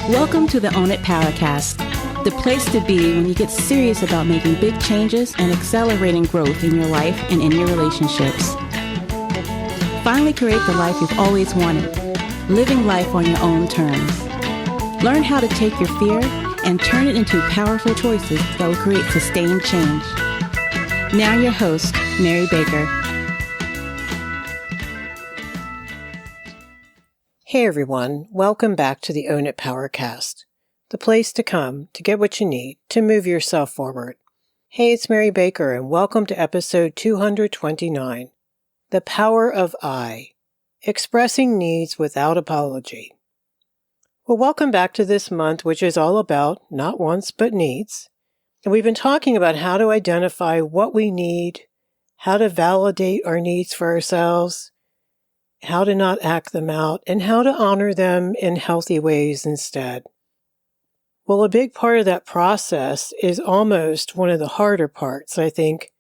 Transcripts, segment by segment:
Welcome to the Own It Powercast, the place to be when you get serious about making big changes and accelerating growth in your life and in your relationships. Finally create the life you've always wanted, living life on your own terms. Learn how to take your fear and turn it into powerful choices that will create sustained change. Now your host, Mary Baker. Hey everyone, welcome back to the Own It Powercast, the place to come to get what you need to move yourself forward. Hey, it's Mary Baker and welcome to episode 229, The Power of I, Expressing Needs Without Apology. Well, welcome back to this month, which is all about not wants but needs. And we've been talking about how to identify what we need, how to validate our needs for ourselves, how to not act them out, and how to honor them in healthy ways instead. Well, a big part of that process is almost one of the harder parts, I think,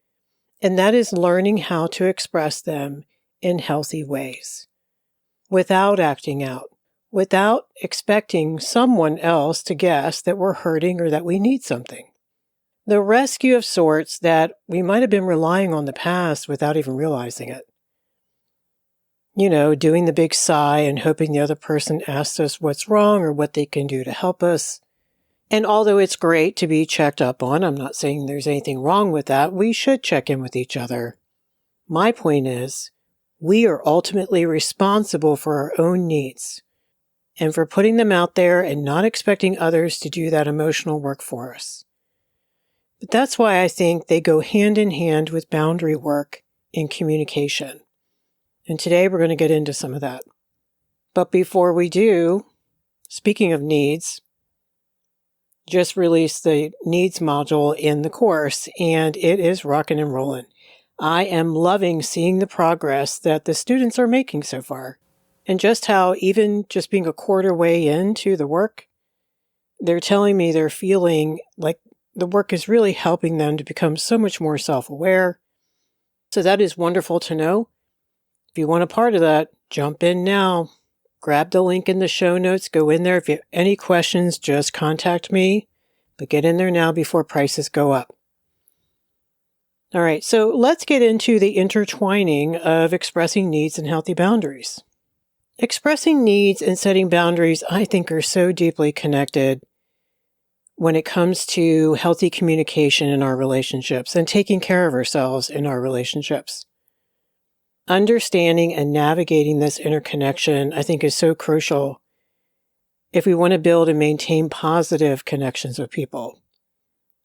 and that is learning how to express them in healthy ways, without acting out, without expecting someone else to guess that we're hurting or that we need something. The rescue of sorts that we might have been relying on in the past without even realizing it. You know, doing the big sigh and hoping the other person asks us what's wrong or what they can do to help us. And although it's great to be checked up on, I'm not saying there's anything wrong with that, we should check in with each other. My point is, we are ultimately responsible for our own needs and for putting them out there and not expecting others to do that emotional work for us. But that's why I think they go hand in hand with boundary work and communication. And today we're going to get into some of that. But before we do, speaking of needs, just released the needs module in the course, and it is rocking and rolling. I am loving seeing the progress that the students are making so far, and just how even just being a quarter way into the work, they're telling me they're feeling like the work is really helping them to become so much more self-aware. So that is wonderful to know. If you want a part of that, jump in now. Grab the link in the show notes. Go in there. If you have any questions, just contact me. But get in there now before prices go up. All right, so let's get into the intertwining of expressing needs and healthy boundaries. Expressing needs and setting boundaries, I think, are so deeply connected when it comes to healthy communication in our relationships and taking care of ourselves in our relationships. Understanding and navigating this interconnection, I think, is so crucial if we want to build and maintain positive connections with people.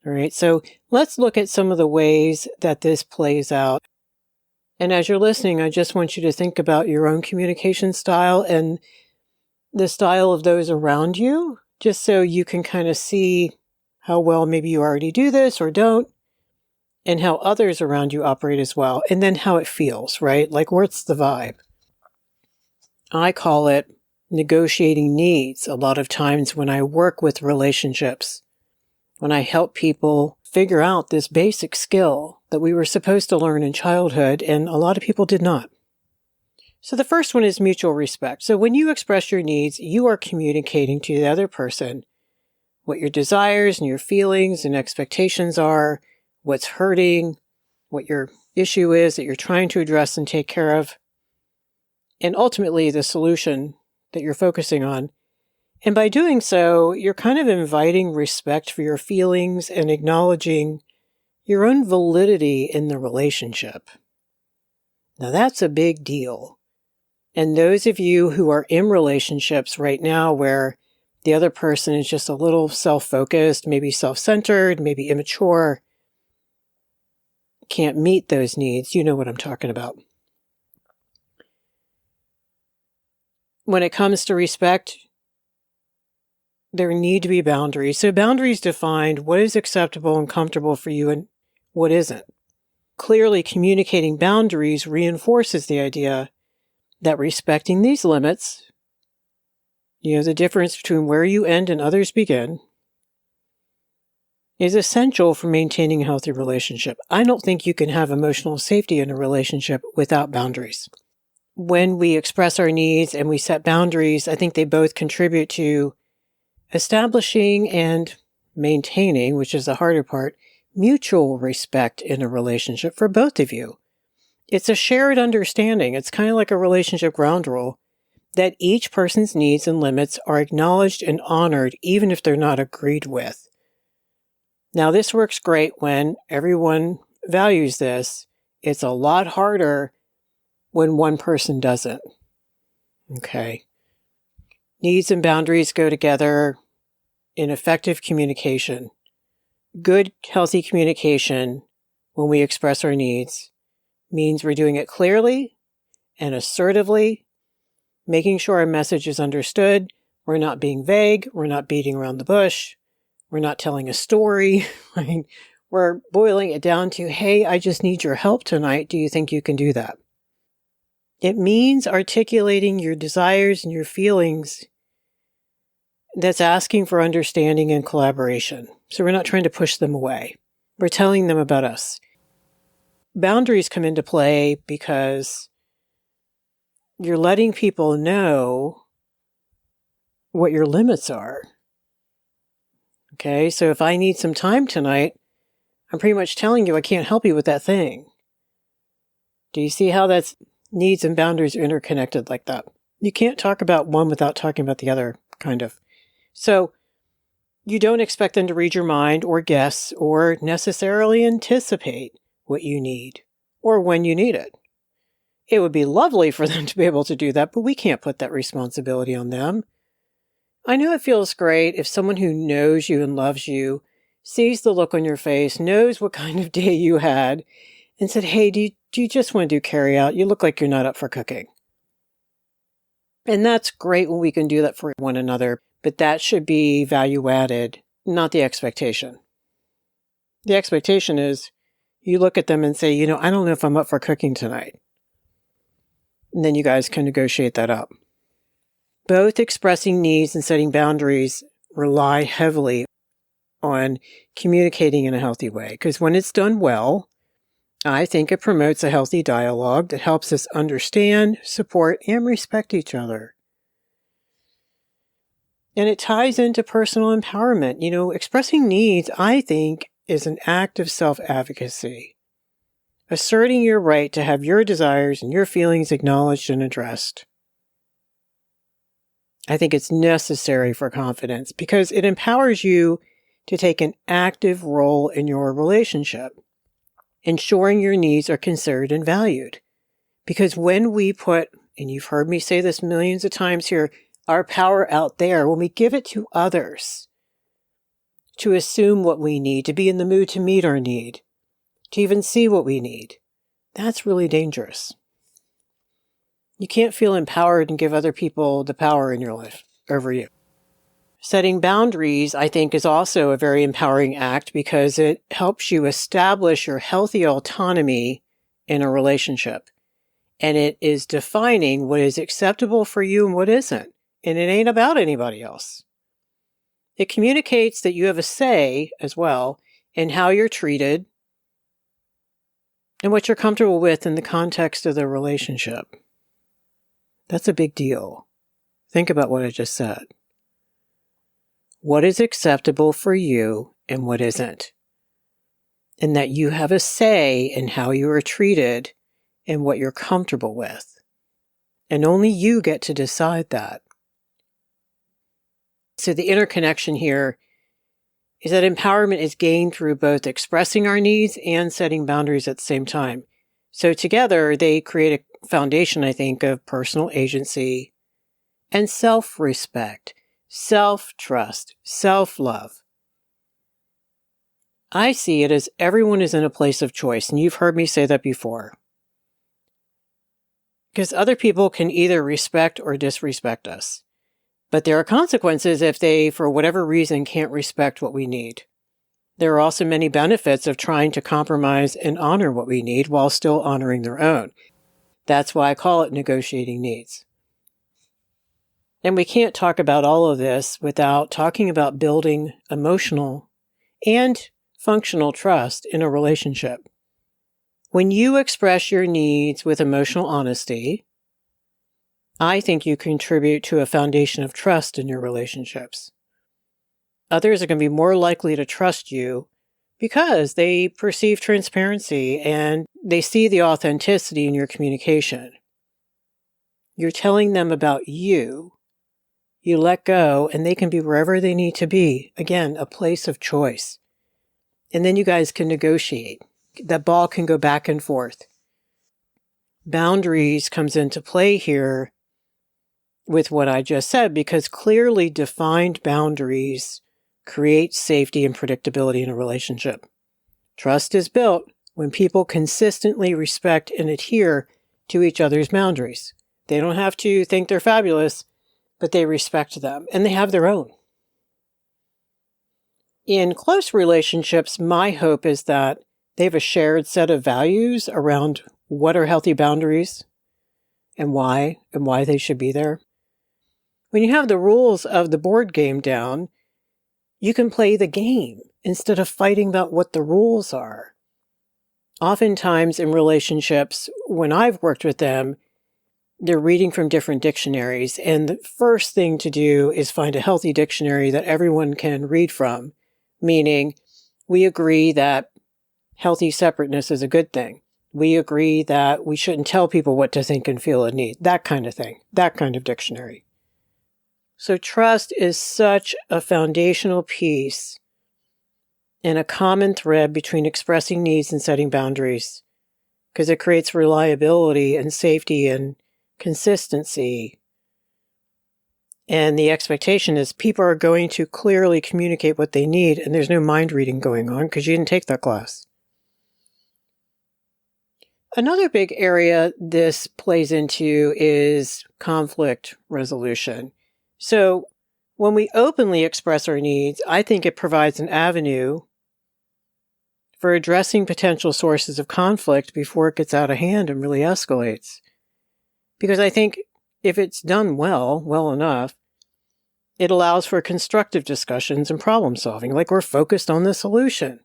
All right, so let's look at some of the ways that this plays out. And as you're listening, I just want you to think about your own communication style and the style of those around you, just so you can kind of see how well maybe you already do this or don't, and how others around you operate as well, and then how it feels, right? Like, what's the vibe? I call it negotiating needs a lot of times when I work with relationships, when I help people figure out this basic skill that we were supposed to learn in childhood, and a lot of people did not. So the first one is mutual respect. So when you express your needs, you are communicating to the other person what your desires and your feelings and expectations are, what's hurting, what your issue is that you're trying to address and take care of, and ultimately the solution that you're focusing on. And by doing so, you're kind of inviting respect for your feelings and acknowledging your own validity in the relationship. Now that's a big deal. And those of you who are in relationships right now where the other person is just a little self-focused, maybe self-centered, maybe immature, can't meet those needs, you know what I'm talking about. When it comes to respect, there need to be boundaries. So boundaries define what is acceptable and comfortable for you and what isn't. Clearly, communicating boundaries reinforces the idea that respecting these limits, the difference between where you end and others begin, is essential for maintaining a healthy relationship. I don't think you can have emotional safety in a relationship without boundaries. When we express our needs and we set boundaries, I think they both contribute to Establishing and maintaining, which is the harder part, mutual respect in a relationship for both of you. It's a shared understanding. It's kind of like a relationship ground rule that each person's needs and limits are acknowledged and honored even if they're not agreed with. Now, this works great when everyone values this. It's a lot harder when one person doesn't. Okay. Needs and boundaries go together in effective communication. Good, healthy communication when we express our needs means we're doing it clearly and assertively, making sure our message is understood. We're not being vague. We're not beating around the bush. We're not telling a story. Right? We're boiling it down to, hey, I just need your help tonight. Do you think you can do that? It means articulating your desires and your feelings that's asking for understanding and collaboration. So we're not trying to push them away. We're telling them about us. Boundaries come into play because you're letting people know what your limits are. Okay, so if I need some time tonight, I'm pretty much telling you I can't help you with that thing. Do you see how that's needs and boundaries are interconnected like that? You can't talk about one without talking about the other, kind of. So you don't expect them to read your mind or guess or necessarily anticipate what you need or when you need it. It would be lovely for them to be able to do that, but we can't put that responsibility on them. I know it feels great if someone who knows you and loves you sees the look on your face, knows what kind of day you had, and said, hey, do you just want to do carry out? You look like you're not up for cooking. And that's great when we can do that for one another, but that should be value added, not the expectation. The expectation is you look at them and say, I don't know if I'm up for cooking tonight. And then you guys can negotiate that up. Both expressing needs and setting boundaries rely heavily on communicating in a healthy way, because when it's done well, I think it promotes a healthy dialogue that helps us understand, support, and respect each other. And it ties into personal empowerment. Expressing needs, I think, is an act of self-advocacy, asserting your right to have your desires and your feelings acknowledged and addressed. I think it's necessary for confidence because it empowers you to take an active role in your relationship, ensuring your needs are considered and valued. Because when we put, and you've heard me say this millions of times here, our power out there, when we give it to others to assume what we need, to be in the mood to meet our need, to even see what we need, that's really dangerous. You can't feel empowered and give other people the power in your life over you. Setting boundaries, I think, is also a very empowering act because it helps you establish your healthy autonomy in a relationship. And it is defining what is acceptable for you and what isn't. And it ain't about anybody else. It communicates that you have a say as well in how you're treated and what you're comfortable with in the context of the relationship. That's a big deal. Think about what I just said. What is acceptable for you and what isn't. And that you have a say in how you are treated and what you're comfortable with. And only you get to decide that. So the interconnection here is that empowerment is gained through both expressing our needs and setting boundaries at the same time. So together they create a foundation, I think, of personal agency and self-respect, self-trust, self-love. I see it as everyone is in a place of choice, and you've heard me say that before. Because other people can either respect or disrespect us. But there are consequences if they, for whatever reason, can't respect what we need. There are also many benefits of trying to compromise and honor what we need while still honoring their own. That's why I call it negotiating needs. And we can't talk about all of this without talking about building emotional and functional trust in a relationship. When you express your needs with emotional honesty, I think you contribute to a foundation of trust in your relationships. Others are going to be more likely to trust you because they perceive transparency and they see the authenticity in your communication. You're telling them about you. You let go and they can be wherever they need to be. Again, a place of choice. And then you guys can negotiate. That ball can go back and forth. Boundaries comes into play here with what I just said, because clearly defined boundaries create safety and predictability in a relationship. Trust is built when people consistently respect and adhere to each other's boundaries. They don't have to think they're fabulous, but they respect them, and they have their own. In close relationships, my hope is that they have a shared set of values around what are healthy boundaries and why they should be there. When you have the rules of the board game down, you can play the game instead of fighting about what the rules are. Oftentimes in relationships, when I've worked with them, they're reading from different dictionaries, and the first thing to do is find a healthy dictionary that everyone can read from, meaning we agree that healthy separateness is a good thing. We agree that we shouldn't tell people what to think and feel and need, that kind of thing, that kind of dictionary. So trust is such a foundational piece and a common thread between expressing needs and setting boundaries, because it creates reliability and safety and consistency. And the expectation is people are going to clearly communicate what they need, and there's no mind reading going on because you didn't take that class. Another big area this plays into is conflict resolution. So when we openly express our needs, I think it provides an avenue for addressing potential sources of conflict before it gets out of hand and really escalates. Because I think if it's done well enough, it allows for constructive discussions and problem solving, like we're focused on the solution.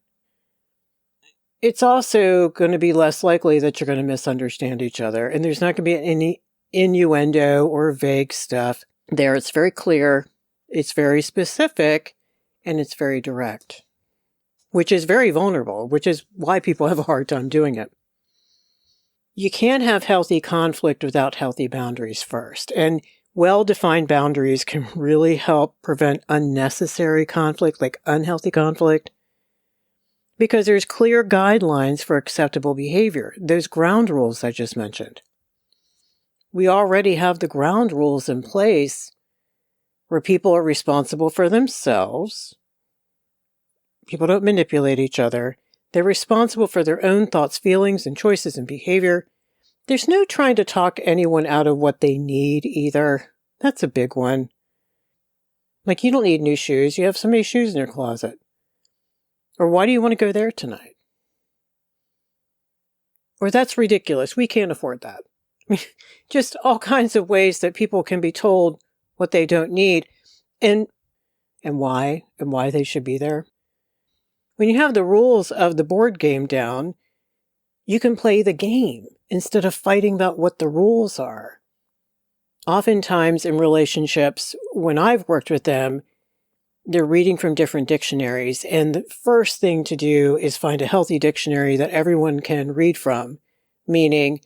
It's also going to be less likely that you're going to misunderstand each other, and there's not going to be any innuendo or vague stuff there. It's very clear, it's very specific, and it's very direct, which is very vulnerable, which is why people have a hard time doing it. You can't have healthy conflict without healthy boundaries first, and well-defined boundaries can really help prevent unnecessary conflict, like unhealthy conflict, because there's clear guidelines for acceptable behavior, those ground rules I just mentioned. We already have the ground rules in place where people are responsible for themselves. People don't manipulate each other. They're responsible for their own thoughts, feelings, and choices and behavior. There's no trying to talk anyone out of what they need either. That's a big one. Like, you don't need new shoes. You have so many shoes in your closet. Or why do you want to go there tonight? Or that's ridiculous. We can't afford that. Just all kinds of ways that people can be told what they don't need and why they should be there. When you have the rules of the board game down, you can play the game instead of fighting about what the rules are. Oftentimes in relationships, when I've worked with them, they're reading from different dictionaries, and the first thing to do is find a healthy dictionary that everyone can read from, meaning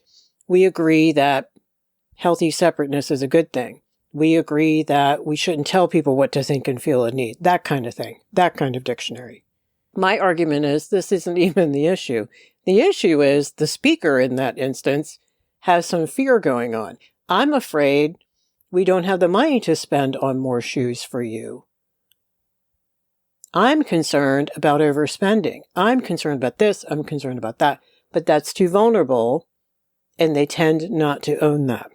we agree that healthy separateness is a good thing. We agree that we shouldn't tell people what to think and feel and need, that kind of thing, that kind of dictionary. My argument is this isn't even the issue. The issue is the speaker in that instance has some fear going on. I'm afraid we don't have the money to spend on more shoes for you. I'm concerned about overspending. I'm concerned about this. I'm concerned about that. But that's too vulnerable, and they tend not to own that.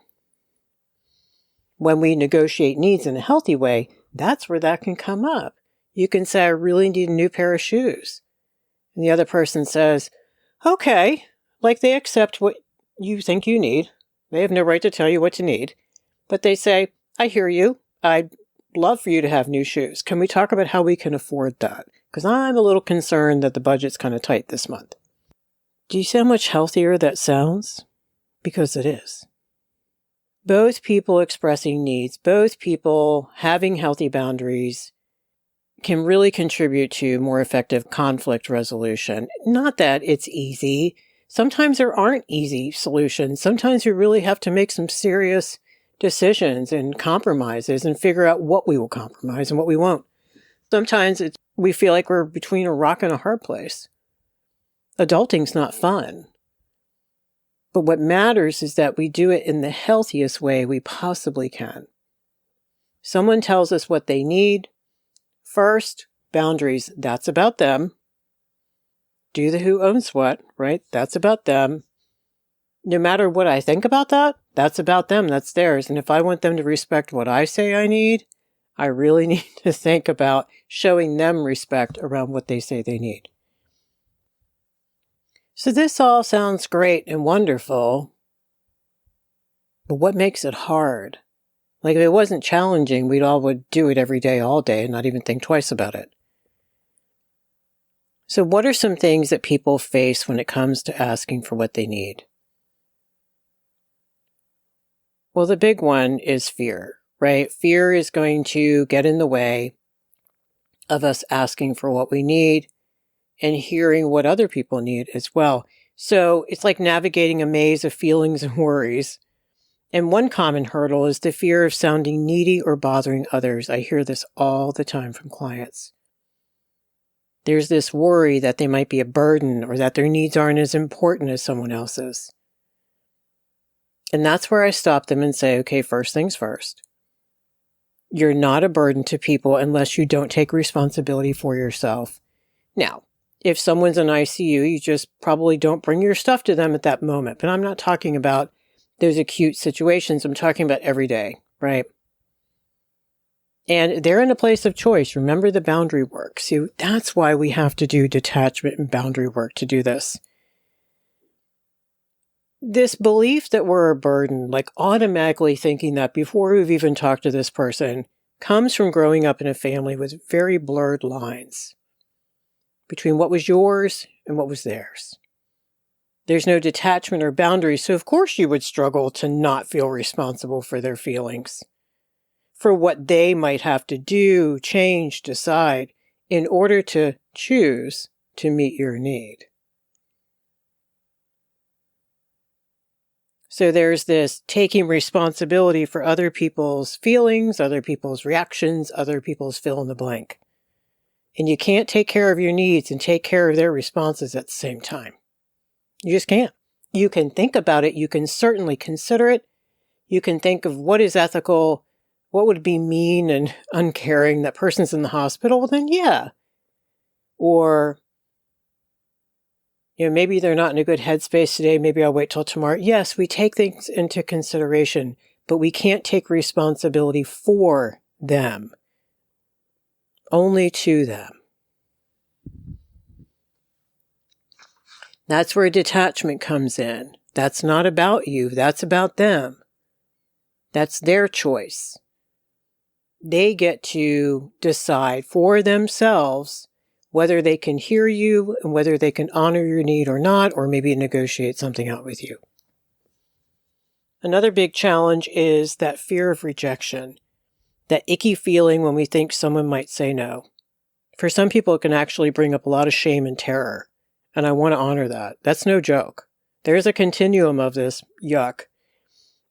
When we negotiate needs in a healthy way, that's where that can come up. You can say, I really need a new pair of shoes. And the other person says, okay, like they accept what you think you need. They have no right to tell you what to need. But they say, I hear you. I'd love for you to have new shoes. Can we talk about how we can afford that? Because I'm a little concerned that the budget's kind of tight this month. Do you see how much healthier that sounds? Because it is. Both people expressing needs, both people having healthy boundaries can really contribute to more effective conflict resolution. Not that it's easy. Sometimes there aren't easy solutions. Sometimes you really have to make some serious decisions and compromises and figure out what we will compromise and what we won't. Sometimes we feel like we're between a rock and a hard place. Adulting's not fun. But what matters is that we do it in the healthiest way we possibly can. Someone tells us what they need. First, boundaries, that's about them. Do the who owns what, right? That's about them. No matter what I think about that, that's about them, that's theirs. And if I want them to respect what I say I need, I really need to think about showing them respect around what they say they need. So this all sounds great and wonderful, but what makes it hard? Like if it wasn't challenging, we'd all would do it every day, all day, and not even think twice about it. So what are some things that people face when it comes to asking for what they need? Well, the big one is fear, right? Fear is going to get in the way of us asking for what we need and hearing what other people need as well. So it's like navigating a maze of feelings and worries. And one common hurdle is the fear of sounding needy or bothering others. I hear this all the time from clients. There's this worry that they might be a burden or that their needs aren't as important as someone else's. And that's where I stop them and say, okay, first things first. You're not a burden to people unless you don't take responsibility for yourself. Now, if someone's in ICU, you just probably don't bring your stuff to them at that moment. But I'm not talking about those acute situations. I'm talking about every day, right? And they're in a place of choice. Remember the boundary work. See, that's why we have to do detachment and boundary work to do this. This belief that we're a burden, like automatically thinking that before we've even talked to this person, comes from growing up in a family with very blurred lines between what was yours and what was theirs. There's no detachment or boundaries, so of course you would struggle to not feel responsible for their feelings, for what they might have to do, change, decide in order to choose to meet your need. So there's this taking responsibility for other people's feelings, other people's reactions, other people's fill in the blank. And you can't take care of your needs and take care of their responses at the same time. You just can't. You can think about it. You can certainly consider it. You can think of what is ethical, what would be mean and uncaring. That person's in the hospital, well then yeah. Or, maybe they're not in a good headspace today. Maybe I'll wait till tomorrow. Yes, we take things into consideration, but we can't take responsibility for them. Only to them. That's where detachment comes in. That's not about you. That's about them. That's their choice. They get to decide for themselves whether they can hear you and whether they can honor your need or not, or maybe negotiate something out with you. Another big challenge is that fear of rejection. That icky feeling when we think someone might say no. For some people, it can actually bring up a lot of shame and terror. And I want to honor that. That's no joke. There's a continuum of this yuck.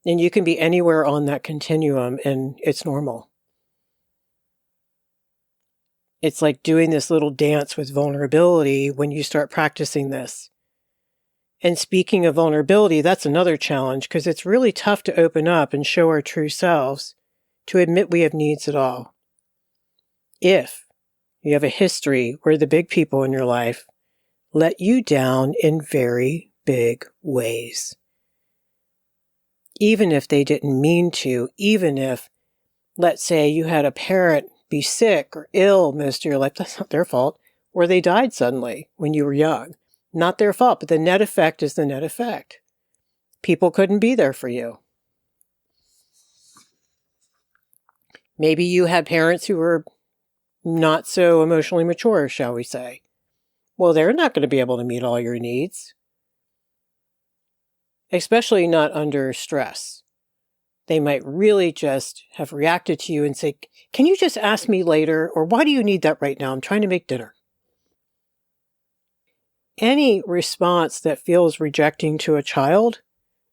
And you can be anywhere on that continuum and it's normal. It's like doing this little dance with vulnerability when you start practicing this. And speaking of vulnerability, that's another challenge because it's really tough to open up and show our true selves, to admit we have needs at all. If you have a history where the big people in your life let you down in very big ways. Even if they didn't mean to, even if, let's say, you had a parent be sick or ill most of your life, that's not their fault, or they died suddenly when you were young. Not their fault, but the net effect is the net effect. People couldn't be there for you. Maybe you had parents who were not so emotionally mature, shall we say. Well, they're not going to be able to meet all your needs, especially not under stress. They might really just have reacted to you and say, can you just ask me later? Or why do you need that right now? I'm trying to make dinner. Any response that feels rejecting to a child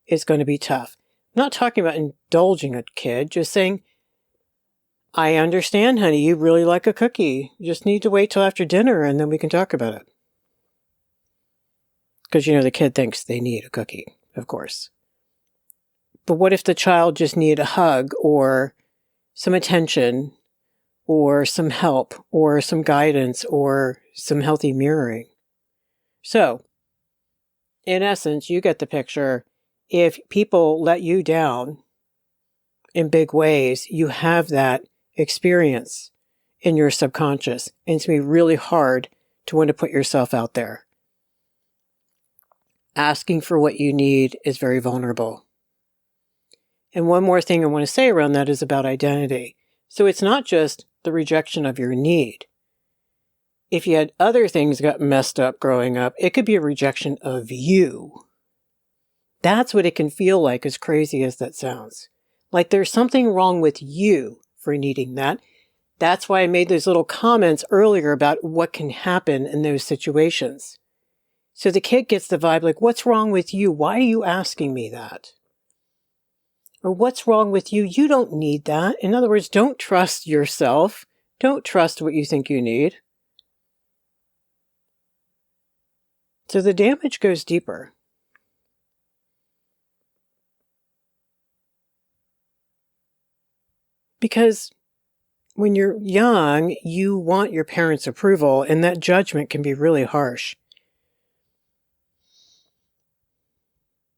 is going to be tough. I'm not talking about indulging a kid, just saying, I understand, honey, you really like a cookie. You just need to wait till after dinner and then we can talk about it. Because, the kid thinks they need a cookie, of course. But what if the child just needed a hug or some attention or some help or some guidance or some healthy mirroring? So, in essence, you get the picture. If people let you down in big ways, you have that experience in your subconscious. And it's going to be really hard to want to put yourself out there. Asking for what you need is very vulnerable. And one more thing I want to say around that is about identity. So it's not just the rejection of your need. If you had other things got messed up growing up, it could be a rejection of you. That's what it can feel like, as crazy as that sounds. Like there's something wrong with you for needing that. That's why I made those little comments earlier about what can happen in those situations. So the kid gets the vibe like, what's wrong with you? Why are you asking me that? Or what's wrong with you? You don't need that. In other words, don't trust yourself. Don't trust what you think you need. So the damage goes deeper. Because when you're young, you want your parents' approval, and that judgment can be really harsh.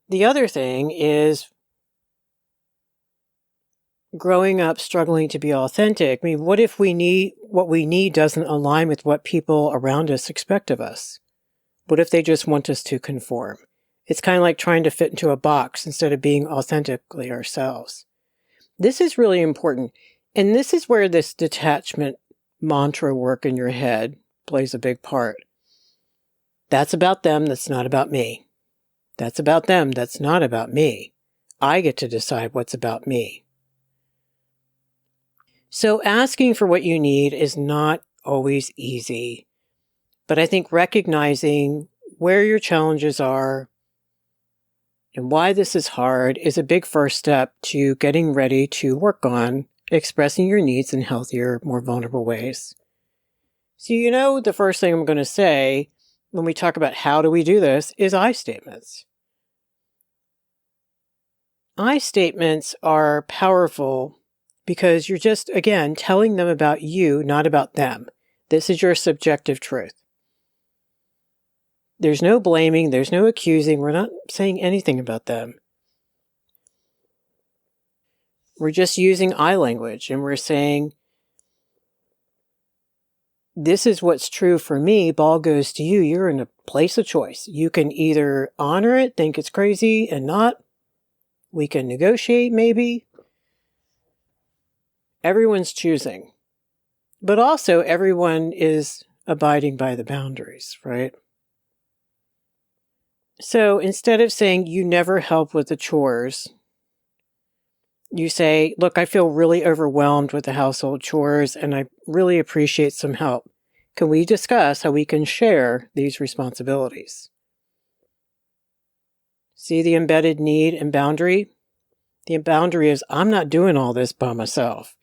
The other thing is growing up struggling to be authentic. I mean, what if what we need doesn't align with what people around us expect of us? What if they just want us to conform? It's kind of like trying to fit into a box instead of being authentically ourselves. This is really important. And this is where this detachment mantra work in your head plays a big part. That's about them. That's not about me. That's about them. That's not about me. I get to decide what's about me. So asking for what you need is not always easy. But I think recognizing where your challenges are and why this is hard is a big first step to getting ready to work on expressing your needs in healthier, more vulnerable ways. So the first thing I'm going to say when we talk about how do we do this is I statements. I statements are powerful because you're just, again, telling them about you, not about them. This is your subjective truth. There's no blaming, there's no accusing, we're not saying anything about them. We're just using I language and we're saying, this is what's true for me, ball goes to you. You're in a place of choice. You can either honor it, think it's crazy and not. We can negotiate maybe. Everyone's choosing. But also everyone is abiding by the boundaries, right? So instead of saying you never help with the chores, you say, look, I feel really overwhelmed with the household chores and I really appreciate some help. Can we discuss how we can share these responsibilities? See the embedded need and boundary? The boundary is, I'm not doing all this by myself.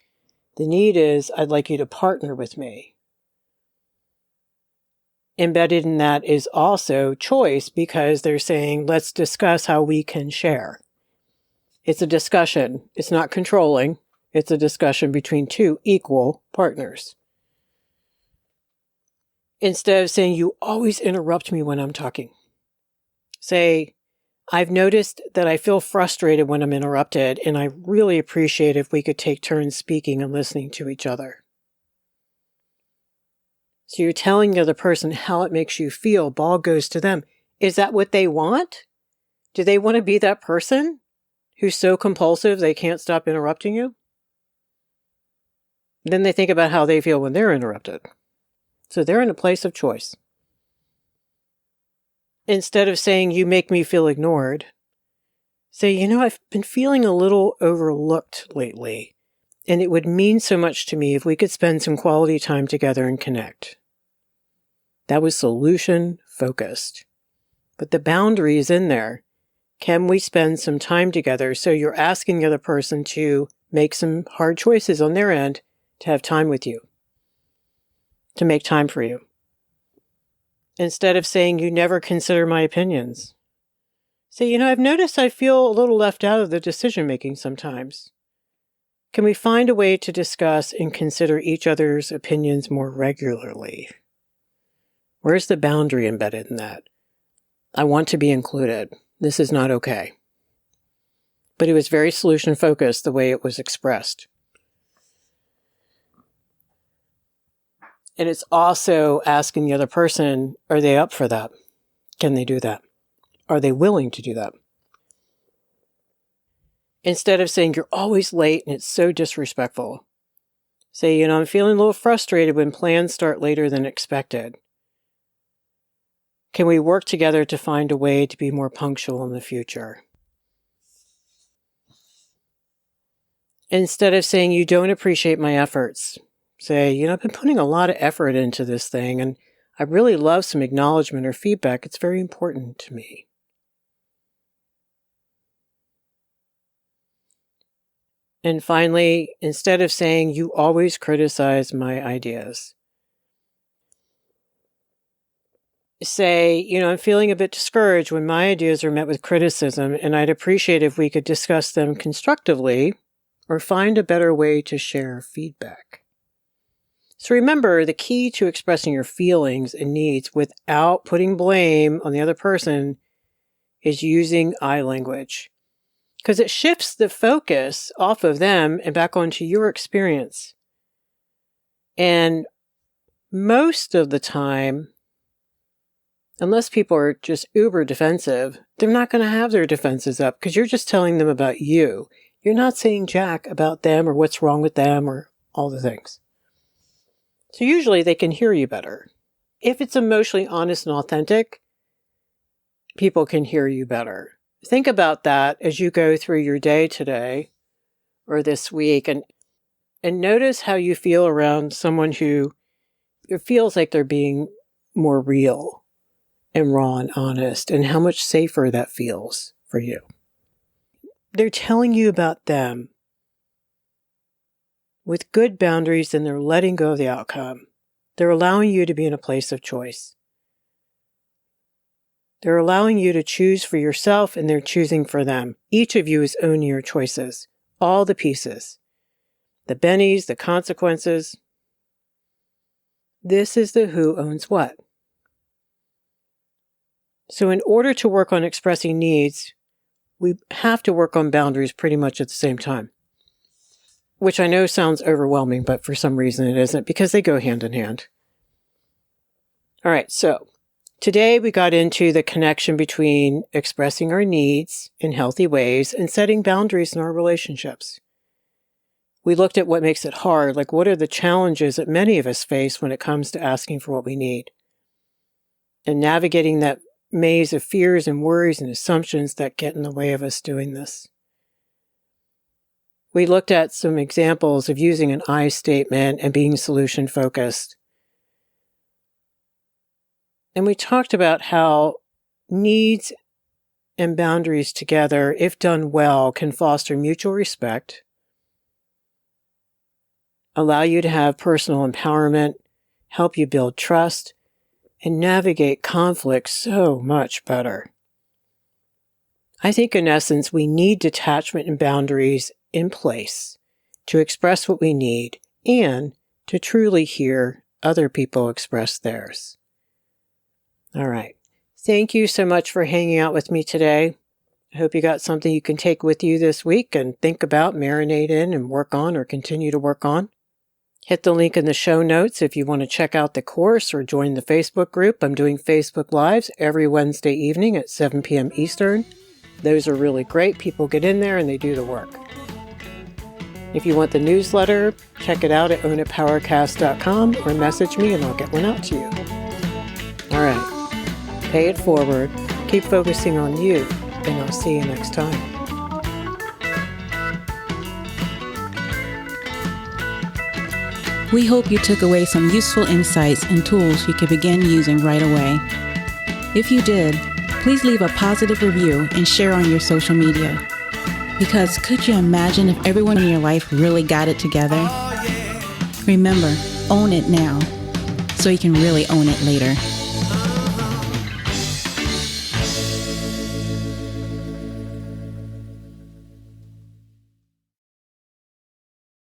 The need is, I'd like you to partner with me. Embedded in that is also choice because they're saying, let's discuss how we can share. It's a discussion. It's not controlling. It's a discussion between two equal partners. Instead of saying, you always interrupt me when I'm talking. Say, I've noticed that I feel frustrated when I'm interrupted, and I really appreciate if we could take turns speaking and listening to each other. So you're telling the other person how it makes you feel. Ball goes to them. Is that what they want? Do they want to be that person who's so compulsive they can't stop interrupting you? Then they think about how they feel when they're interrupted. So they're in a place of choice. Instead of saying, you make me feel ignored, Say, I've been feeling a little overlooked lately, and it would mean so much to me if we could spend some quality time together and connect. That was solution focused. But the boundary is in there. Can we spend some time together? So you're asking the other person to make some hard choices on their end to have time with you, to make time for you. Instead of saying, you never consider my opinions. Say, I've noticed I feel a little left out of the decision-making sometimes. Can we find a way to discuss and consider each other's opinions more regularly? Where's the boundary embedded in that? I want to be included. This is not okay. But it was very solution-focused the way it was expressed. And it's also asking the other person, are they up for that? Can they do that? Are they willing to do that? Instead of saying, you're always late and it's so disrespectful. Say, I'm feeling a little frustrated when plans start later than expected. Can we work together to find a way to be more punctual in the future? Instead of saying, you don't appreciate my efforts. Say, I've been putting a lot of effort into this thing and I really love some acknowledgement or feedback. It's very important to me. And finally, instead of saying, you always criticize my ideas. Say, I'm feeling a bit discouraged when my ideas are met with criticism and I'd appreciate if we could discuss them constructively or find a better way to share feedback. So remember, the key to expressing your feelings and needs without putting blame on the other person is using I language, because it shifts the focus off of them and back onto your experience. And most of the time, unless people are just uber defensive, they're not going to have their defenses up because you're just telling them about you. You're not saying jack about them or what's wrong with them or all the things. So usually they can hear you better. If it's emotionally honest and authentic, people can hear you better. Think about that as you go through your day today or this week and notice how you feel around someone who it feels like they're being more real and raw and honest, and how much safer that feels for you. They're telling you about them with good boundaries, and they're letting go of the outcome. They're allowing you to be in a place of choice. They're allowing you to choose for yourself, and they're choosing for them. Each of you is owning your choices, all the pieces, the bennies, the consequences. This is the who owns what. So in order to work on expressing needs, we have to work on boundaries pretty much at the same time, which I know sounds overwhelming, but for some reason it isn't, because they go hand in hand. All right, so today we got into the connection between expressing our needs in healthy ways and setting boundaries in our relationships. We looked at what makes it hard, like what are the challenges that many of us face when it comes to asking for what we need, and navigating that maze of fears and worries and assumptions that get in the way of us doing this. We looked at some examples of using an I statement and being solution focused. And we talked about how needs and boundaries together, if done well, can foster mutual respect, allow you to have personal empowerment, help you build trust, and navigate conflict so much better. I think in essence, we need detachment and boundaries in place to express what we need and to truly hear other people express theirs. All right. Thank you so much for hanging out with me today. I hope you got something you can take with you this week and think about, marinate in, and work on or continue to work on. Hit the link in the show notes if you want to check out the course or join the Facebook group. I'm doing Facebook Lives every Wednesday evening at 7 p.m. Eastern. Those are really great. People get in there and they do the work. If you want the newsletter, check it out at ownitpowercast.com or message me and I'll get one out to you. All right. Pay it forward. Keep focusing on you, and I'll see you next time. We hope you took away some useful insights and tools you can begin using right away. If you did, please leave a positive review and share on your social media. Because could you imagine if everyone in your life really got it together? Remember, own it now, so you can really own it later.